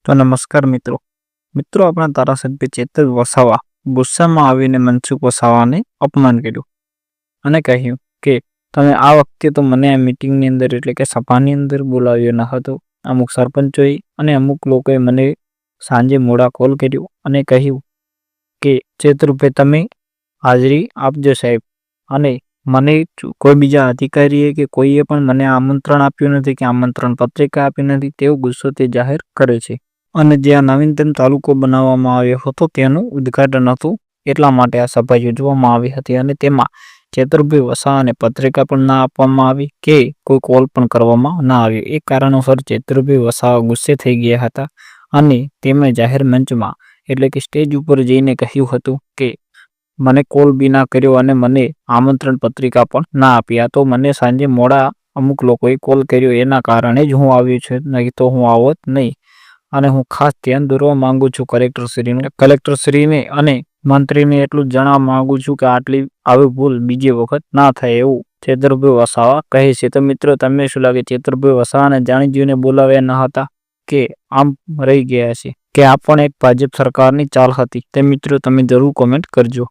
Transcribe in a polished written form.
તો નમસ્કાર મિત્રો. મિત્રો આપણા ધારાસભ્ય ચેતર વસાવા ગુસ્સામાં આવીને મનસુખ વસાવાને અપમાન કર્યું અને કહ્યું કે તમે આ વખતે તો મને આ મીટિંગની અંદર એટલે કે સભાની અંદર બોલાવ્યો ન હતો. અમુક સરપંચોએ અને અમુક લોકોએ મને સાંજે મોડા કોલ કર્યો અને કહ્યું કે ચેતરભાઈ તમે હાજરી આપજો સાહેબ, અને મને કોઈ બીજા અધિકારીએ કે કોઈએ પણ મને આમંત્રણ આપ્યું નથી કે આમંત્રણ પત્રિકા આપી નથી તેવો ગુસ્સો તે જાહેર કરે છે. અને જ્યાં નવીનતમ તાલુકો બનાવવામાં આવ્યો હતો તેનું ઉદ્ઘાટન હતું, એટલા માટે આ સભા યોજવામાં આવી હતી અને તેમાં ચેતરભાઈ વસાવાને પત્રિકા પણ ના આપવામાં આવી કે કોઈ કોલ પણ કરવામાં ના આવ્યો. એ કારણોસર ચેતરભાઈ વસાવા ગુસ્સે થઈ ગયા હતા અને તેમણે જાહેર મંચમાં એટલે કે સ્ટેજ ઉપર જઈને કહ્યું હતું કે મને કોલ બી ના કર્યો અને મને આમંત્રણ પત્રિકા પણ ના આપી. આ તો મને સાંજે મોડા અમુક લોકોએ કોલ કર્યો એના કારણે જ હું આવ્યો છું, નહીં તો હું આવત નહીં. અને હું ખાસ ધ્યાન દોરવા માંગુ છું કલેક્ટરશ્રીને અને મંત્રીને એટલું જ જણાવવા માંગુ છું કે આટલી આવી ભૂલ બીજી વખત ના થાય એવું ચેતરભાઈ વસાવા કહે છે. તો મિત્રો તમને શું લાગે, ચેતરભાઈ વસાવાને જાણી જોઈને બોલાવ્યા ન હતા કે આમ રહી ગયા છે, કે આ પણ એક ભાજપ સરકારની ચાલ હતી? તે મિત્રો તમે જરૂર કોમેન્ટ કરજો.